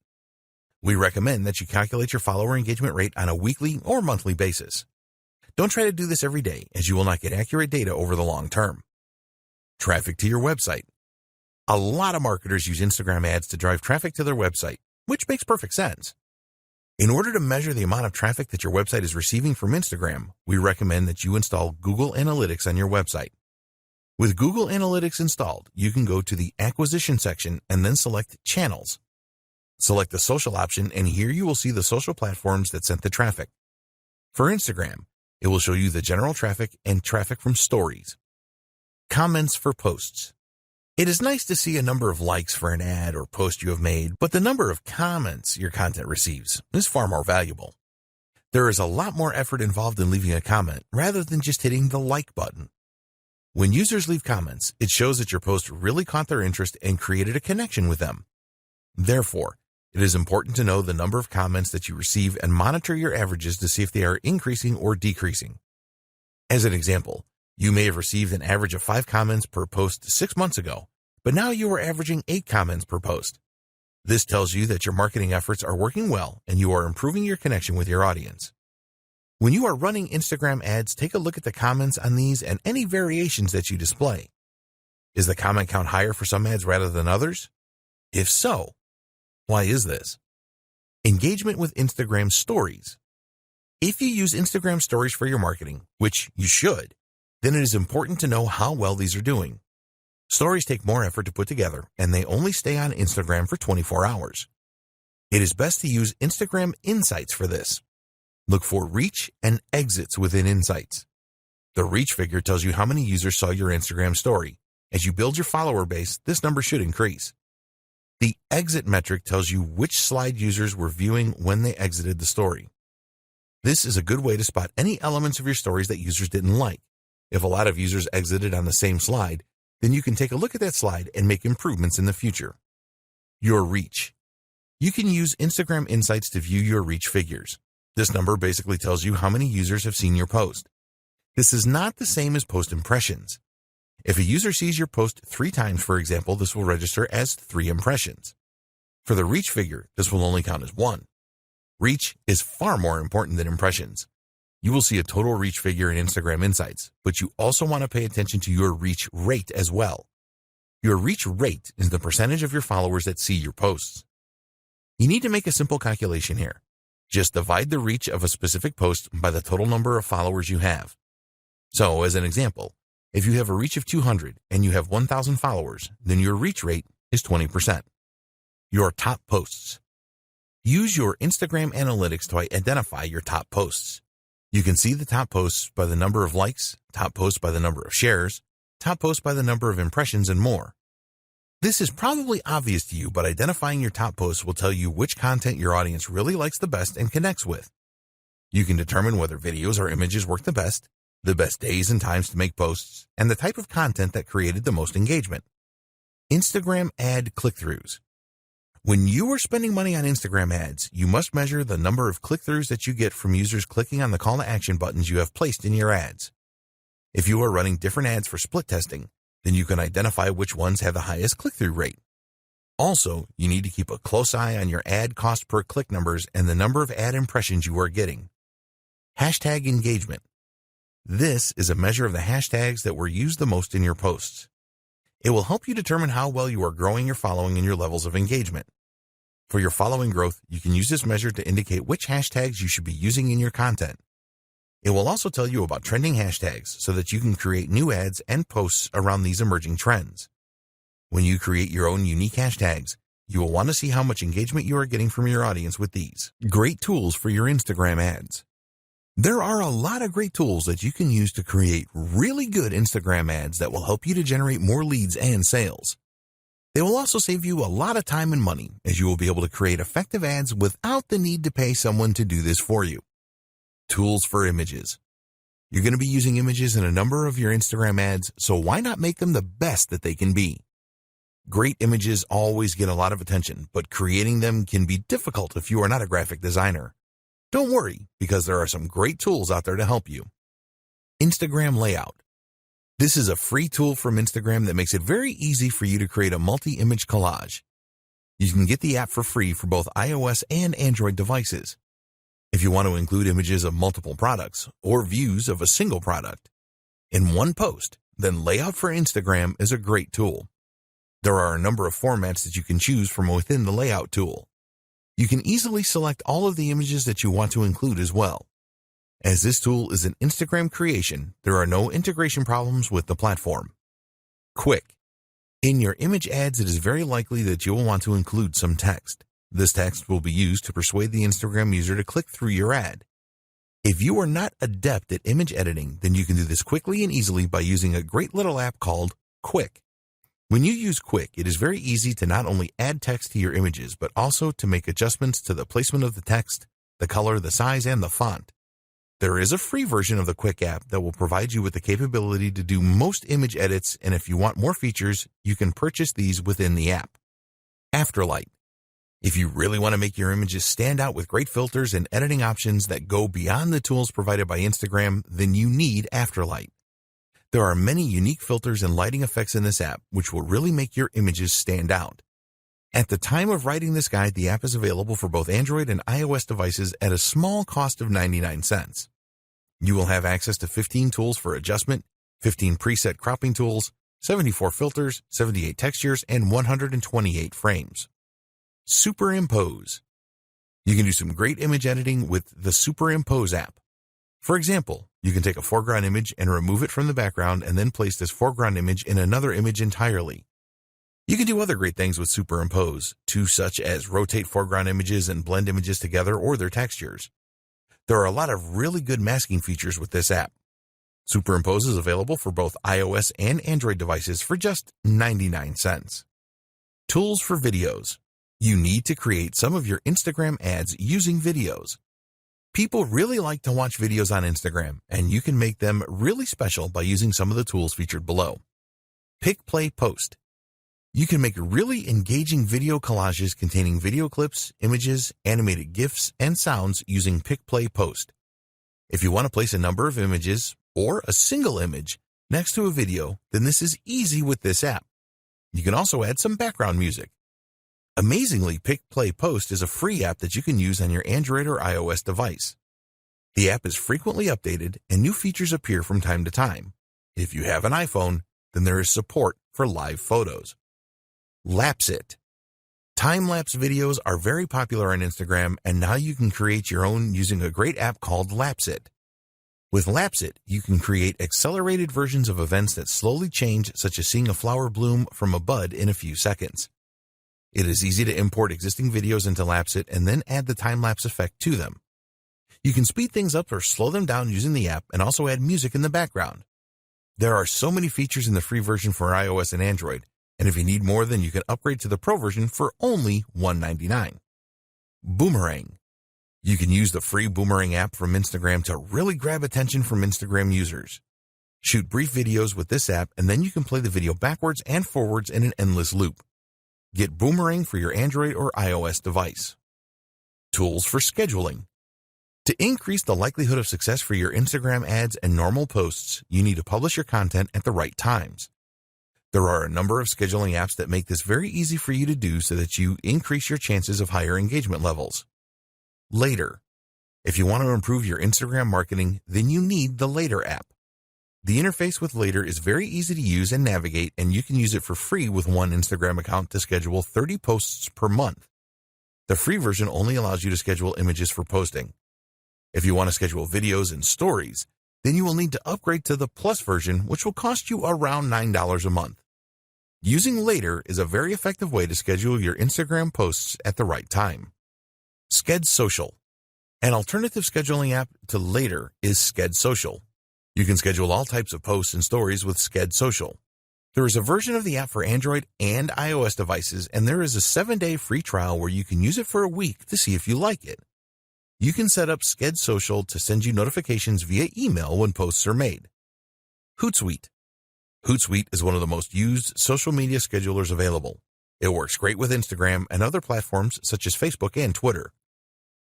We recommend that you calculate your follower engagement rate on a weekly or monthly basis. Don't try to do this every day, as you will not get accurate data over the long term. Traffic to your website. A lot of marketers use Instagram ads to drive traffic to their website, which makes perfect sense. In order to measure the amount of traffic that your website is receiving from Instagram, we recommend that you install Google Analytics on your website. With Google Analytics installed, you can go to the Acquisition section and then select Channels. Select the Social option, and here you will see the social platforms that sent the traffic. For Instagram, it will show you the general traffic and traffic from stories. Comments for posts. It is nice to see a number of likes for an ad or post you have made, but the number of comments your content receives is far more valuable. There is a lot more effort involved in leaving a comment rather than just hitting the like button. When users leave comments, it shows that your post really caught their interest and created a connection with them. Therefore, it is important to know the number of comments that you receive and monitor your averages to see if they are increasing or decreasing. As an example, you may have received an average of 5 comments per post 6 months ago, but now you are averaging 8 comments per post. This tells you that your marketing efforts are working well and you are improving your connection with your audience. When you are running Instagram ads, take a look at the comments on these and any variations that you display. Is the comment count higher for some ads rather than others? If so, why is this? Engagement with Instagram Stories. If you use Instagram Stories for your marketing, which you should, then it is important to know how well these are doing. Stories take more effort to put together, and they only stay on Instagram for 24 hours. It is best to use Instagram Insights for this. Look for reach and exits within Insights. The reach figure tells you how many users saw your Instagram story. As you build your follower base, this number should increase. The exit metric tells you which slide users were viewing when they exited the story. This is a good way to spot any elements of your stories that users didn't like. If a lot of users exited on the same slide, then you can take a look at that slide and make improvements in the future. Your reach. You can use Instagram Insights to view your reach figures. This number basically tells you how many users have seen your post. This is not the same as post impressions. If a user sees your post 3 times, for example, this will register as 3 impressions. For the reach figure, this will only count as 1. Reach is far more important than impressions. You will see a total reach figure in Instagram Insights, but you also want to pay attention to your reach rate as well. Your reach rate is the percentage of your followers that see your posts. You need to make a simple calculation here. Just divide the reach of a specific post by the total number of followers you have. So, as an example, if you have a reach of 200 and you have 1,000 followers, then your reach rate is 20%. Your top posts. Use your Instagram Analytics to identify your top posts. You can see the top posts by the number of likes, top posts by the number of shares, top posts by the number of impressions, and more. This is probably obvious to you, but identifying your top posts will tell you which content your audience really likes the best and connects with. You can determine whether videos or images work the best days and times to make posts, and the type of content that created the most engagement. Instagram ad click-throughs. When you are spending money on Instagram ads, you must measure the number of click-throughs that you get from users clicking on the call to action buttons you have placed in your ads. If you are running different ads for split testing, then you can identify which ones have the highest click-through rate. Also, you need to keep a close eye on your ad cost per click numbers and the number of ad impressions you are getting. Hashtag engagement. This is a measure of the hashtags that were used the most in your posts. It will help you determine how well you are growing your following and your levels of engagement. For your following growth, you can use this measure to indicate which hashtags you should be using in your content. It will also tell you about trending hashtags so that you can create new ads and posts around these emerging trends. When you create your own unique hashtags, you will want to see how much engagement you are getting from your audience with these. Great tools for your Instagram ads. There are a lot of great tools that you can use to create really good Instagram ads that will help you to generate more leads and sales. They will also save you a lot of time and money, as you will be able to create effective ads without the need to pay someone to do this for you. Tools for images. You're going to be using images in a number of your Instagram ads, so why not make them the best that they can be? Great images always get a lot of attention, but creating them can be difficult if you are not a graphic designer. Don't worry, because there are some great tools out there to help you. Instagram Layout. This is a free tool from Instagram that makes it very easy for you to create a multi-image collage. You can get the app for free for both iOS and Android devices. If you want to include images of multiple products or views of a single product in one post, then Layout for Instagram is a great tool. There are a number of formats that you can choose from within the Layout tool. You can easily select all of the images that you want to include as well. As this tool is an Instagram creation, there are no integration problems with the platform. Quick. In your image ads, it is very likely that you will want to include some text. This text will be used to persuade the Instagram user to click through your ad. If you are not adept at image editing, then you can do this quickly and easily by using a great little app called Quick. When you use Quick, it is very easy to not only add text to your images, but also to make adjustments to the placement of the text, the color, the size, and the font. There is a free version of the Quick app that will provide you with the capability to do most image edits, and if you want more features, you can purchase these within the app. Afterlight. If you really want to make your images stand out with great filters and editing options that go beyond the tools provided by Instagram, then you need Afterlight. There are many unique filters and lighting effects in this app, which will really make your images stand out. At the time of writing this guide, the app is available for both Android and iOS devices at a small cost of 99 cents. You will have access to 15 tools for adjustment, 15 preset cropping tools, 74 filters, 78 textures, and 128 frames. Superimpose. You can do some great image editing with the Superimpose app. For example, you can take a foreground image and remove it from the background and then place this foreground image in another image entirely. You can do other great things with Superimpose, too, such as rotate foreground images and blend images together or their textures. There are a lot of really good masking features with this app. Superimpose is available for both iOS and Android devices for just 99 cents. Tools for videos. You need to create some of your Instagram ads using videos. People really like to watch videos on Instagram, and you can make them really special by using some of the tools featured below. Pick, Play, Post. You can make really engaging video collages containing video clips, images, animated GIFs, and sounds using Pick, Play, Post. If you want to place a number of images, or a single image, next to a video, then this is easy with this app. You can also add some background music. Amazingly, Pick, Play, Post is a free app that you can use on your Android or iOS device. The app is frequently updated and new features appear from time to time. If you have an iPhone, then there is support for live photos. Lapsit. Time-lapse videos are very popular on Instagram, and now you can create your own using a great app called Lapsit. With Lapsit, you can create accelerated versions of events that slowly change, such as seeing a flower bloom from a bud in a few seconds. It is easy to import existing videos into Lapsit and then add the time-lapse effect to them. You can speed things up or slow them down using the app and also add music in the background. There are so many features in the free version for iOS and Android, and if you need more, then you can upgrade to the Pro version for only $199. Boomerang. You can use the free Boomerang app from Instagram to really grab attention from Instagram users. Shoot brief videos with this app, and then you can play the video backwards and forwards in an endless loop. Get Boomerang for your Android or iOS device. Tools for scheduling. To increase the likelihood of success for your Instagram ads and normal posts, you need to publish your content at the right times. There are a number of scheduling apps that make this very easy for you to do so that you increase your chances of higher engagement levels. Later. If you want to improve your Instagram marketing, then you need the Later app. The interface with Later is very easy to use and navigate, and you can use it for free with one Instagram account to schedule 30 posts per month. The free version only allows you to schedule images for posting. If you want to schedule videos and stories, then you will need to upgrade to the Plus version, which will cost you around $9 a month. Using Later is a very effective way to schedule your Instagram posts at the right time. Sked Social. An alternative scheduling app to Later is Sked Social. You can schedule all types of posts and stories with Sked Social. There is a version of the app for Android and iOS devices, and there is a 7-day free trial where you can use it for a week to see if you like it. You can set up Sked Social to send you notifications via email when posts are made. Hootsuite. Hootsuite is one of the most used social media schedulers available. It works great with Instagram and other platforms such as Facebook and Twitter.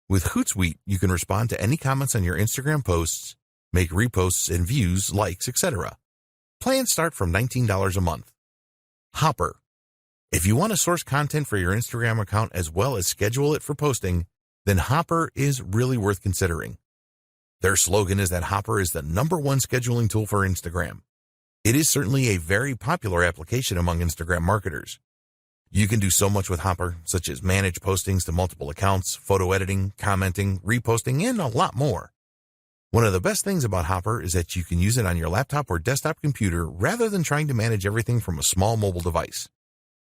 With Hootsuite, you can respond to any comments on your Instagram posts, make reposts and views, likes, etc. Plans start from $19 a month. Hopper. If you want to source content for your Instagram account as well as schedule it for posting, then Hopper is really worth considering. Their slogan is that Hopper is the #1 scheduling tool for Instagram. It is certainly a very popular application among Instagram marketers. You can do so much with Hopper, such as manage postings to multiple accounts, photo editing, commenting, reposting, and a lot more. One of the best things about Hopper is that you can use it on your laptop or desktop computer rather than trying to manage everything from a small mobile device.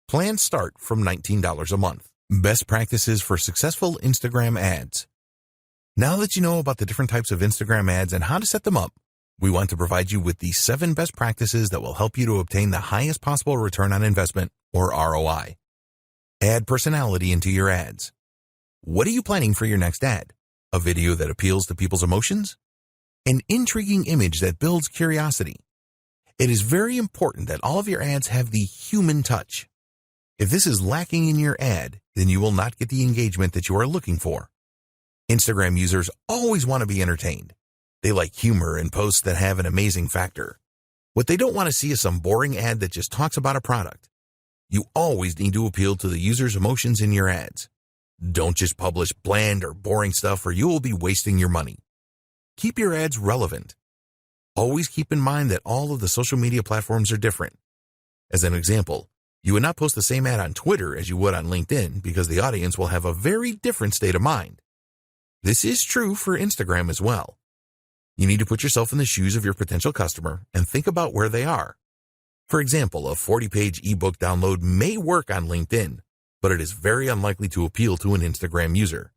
Plans start from $19 a month. Best practices for successful Instagram ads. Now that you know about the different types of Instagram ads and how to set them up, we want to provide you with the 7 best practices that will help you to obtain the highest possible return on investment, or ROI. Add personality into your ads. What are you planning for your next ad? A video that appeals to people's emotions? An intriguing image that builds curiosity? It is very important that all of your ads have the human touch. If this is lacking in your ad, then you will not get the engagement that you are looking for. Instagram users always want to be entertained. They like humor and posts that have an amazing factor. What they don't want to see is some boring ad that just talks about a product. You always need to appeal to the user's emotions in your ads. Don't just publish bland or boring stuff or you will be wasting your money. Keep your ads relevant. Always keep in mind that all of the social media platforms are different. As an example, you would not post the same ad on Twitter as you would on LinkedIn because the audience will have a very different state of mind. This is true for Instagram as well. You need to put yourself in the shoes of your potential customer and think about where they are. For example, a 40-page ebook download may work on LinkedIn, but it is very unlikely to appeal to an Instagram user.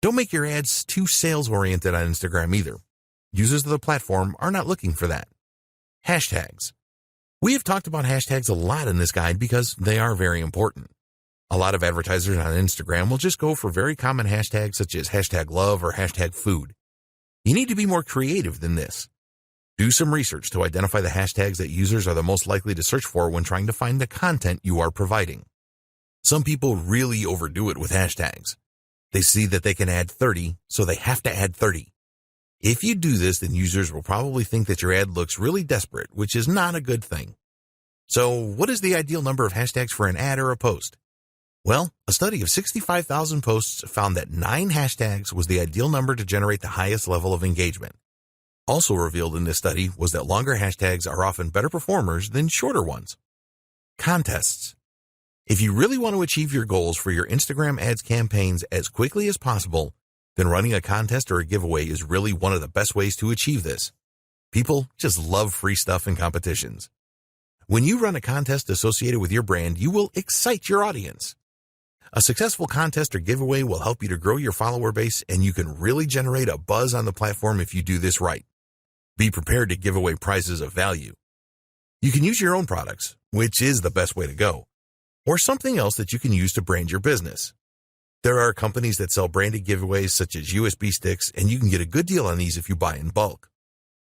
Don't make your ads too sales-oriented on Instagram either. Users of the platform are not looking for that. Hashtags. We have talked about hashtags a lot in this guide because they are very important. A lot of advertisers on Instagram will just go for very common hashtags such as #love or #food. You need to be more creative than this. Do some research to identify the hashtags that users are the most likely to search for when trying to find the content you are providing. Some people really overdo it with hashtags. They see that they can add 30, so they have to add 30. If you do this, then users will probably think that your ad looks really desperate, which is not a good thing. So, what is the ideal number of hashtags for an ad or a post? Well, a study of 65,000 posts found that 9 hashtags was the ideal number to generate the highest level of engagement. Also revealed in this study was that longer hashtags are often better performers than shorter ones. Contests. If you really want to achieve your goals for your Instagram ads campaigns as quickly as possible, then running a contest or a giveaway is really one of the best ways to achieve this. People just love free stuff and competitions. When you run a contest associated with your brand, you will excite your audience. A successful contest or giveaway will help you to grow your follower base, and you can really generate a buzz on the platform if you do this right. Be prepared to give away prizes of value. You can use your own products, which is the best way to go, or something else that you can use to brand your business. There are companies that sell branded giveaways such as USB sticks, and you can get a good deal on these if you buy in bulk.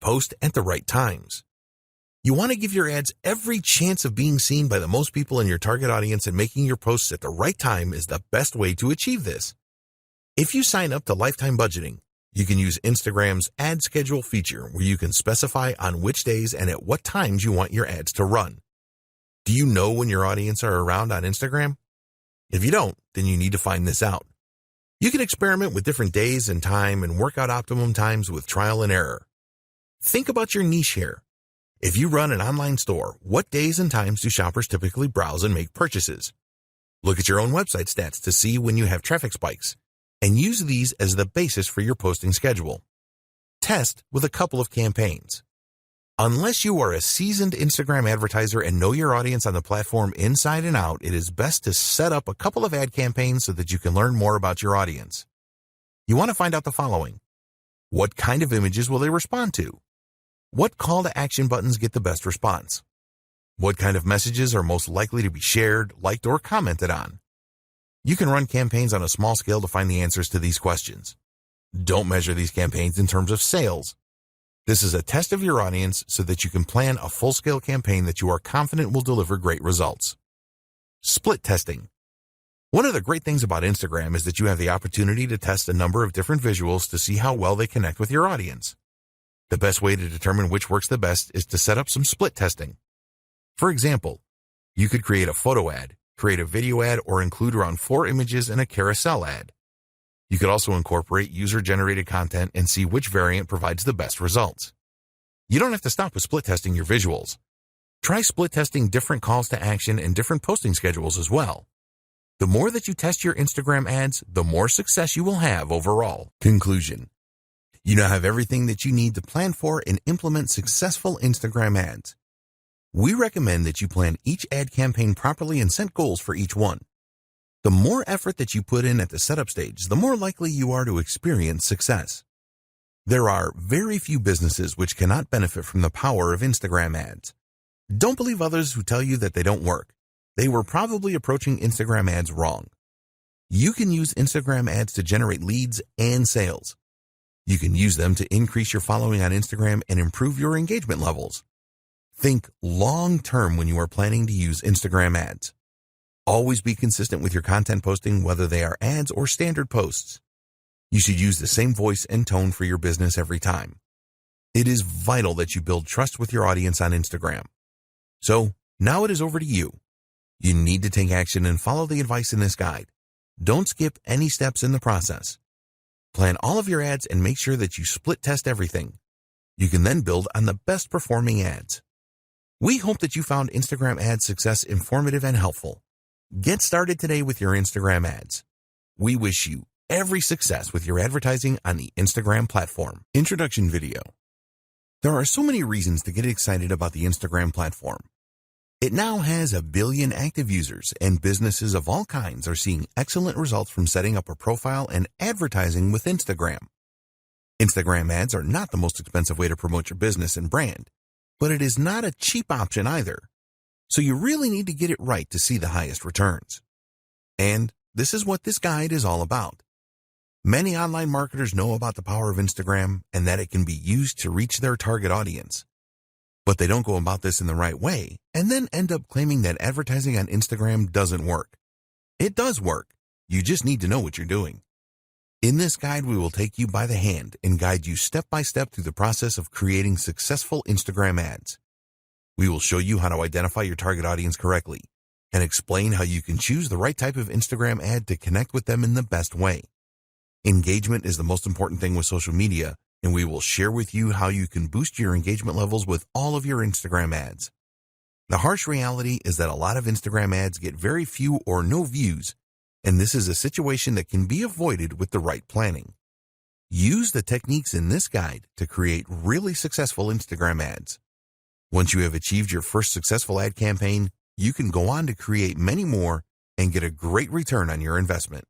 Post at the right times. You want to give your ads every chance of being seen by the most people in your target audience, and making your posts at the right time is the best way to achieve this. If you sign up to Lifetime Budgeting, you can use Instagram's ad schedule feature, where you can specify on which days and at what times you want your ads to run. Do you know when your audience are around on Instagram? If you don't, then you need to find this out. You can experiment with different days and time and work out optimum times with trial and error. Think about your niche here. If you run an online store, what days and times do shoppers typically browse and make purchases? Look at your own website stats to see when you have traffic spikes, and use these as the basis for your posting schedule. Test with a couple of campaigns. Unless you are a seasoned Instagram advertiser and know your audience on the platform inside and out, it is best to set up a couple of ad campaigns so that you can learn more about your audience. You want to find out the following. What kind of images will they respond to? What call to action buttons get the best response? What kind of messages are most likely to be shared, liked, or commented on? You can run campaigns on a small scale to find the answers to these questions. Don't measure these campaigns in terms of sales. This is a test of your audience so that you can plan a full-scale campaign that you are confident will deliver great results. Split testing. One of the great things about Instagram is that you have the opportunity to test a number of different visuals to see how well they connect with your audience. The best way to determine which works the best is to set up some split testing. For example, you could create a photo ad, create a video ad, or include around 4 images in a carousel ad. You could also incorporate user-generated content and see which variant provides the best results. You don't have to stop with split testing your visuals. Try split testing different calls to action and different posting schedules as well. The more that you test your Instagram ads, the more success you will have overall. Conclusion. You now have everything that you need to plan for and implement successful Instagram ads. We recommend that you plan each ad campaign properly and set goals for each one. The more effort that you put in at the setup stage, the more likely you are to experience success. There are very few businesses which cannot benefit from the power of Instagram ads. Don't believe others who tell you that they don't work. They were probably approaching Instagram ads wrong. You can use Instagram ads to generate leads and sales. You can use them to increase your following on Instagram and improve your engagement levels. Think long-term when you are planning to use Instagram ads. Always be consistent with your content posting, whether they are ads or standard posts. You should use the same voice and tone for your business every time. It is vital that you build trust with your audience on Instagram. So, now it is over to you. You need to take action and follow the advice in this guide. Don't skip any steps in the process. Plan all of your ads and make sure that you split test everything. You can then build on the best performing ads. We hope that you found Instagram ad success informative and helpful. Get started today with your Instagram ads. We wish you every success with your advertising on the Instagram platform. Introduction video. There are so many reasons to get excited about the Instagram platform. It now has 1 billion active users, and businesses of all kinds are seeing excellent results from setting up a profile and advertising with Instagram. Instagram ads are not the most expensive way to promote your business and brand, but it is not a cheap option either. So you really need to get it right to see the highest returns. And this is what this guide is all about. Many online marketers know about the power of Instagram and that it can be used to reach their target audience. But they don't go about this in the right way and then end up claiming that advertising on Instagram doesn't work. It does work. You just need to know what you're doing. In this guide, we will take you by the hand and guide you step by step through the process of creating successful Instagram ads. We will show you how to identify your target audience correctly and explain how you can choose the right type of Instagram ad to connect with them in the best way. Engagement is the most important thing with social media, and we will share with you how you can boost your engagement levels with all of your Instagram ads. The harsh reality is that a lot of Instagram ads get very few or no views, and this is a situation that can be avoided with the right planning. Use the techniques in this guide to create really successful Instagram ads. Once you have achieved your first successful ad campaign, you can go on to create many more and get a great return on your investment.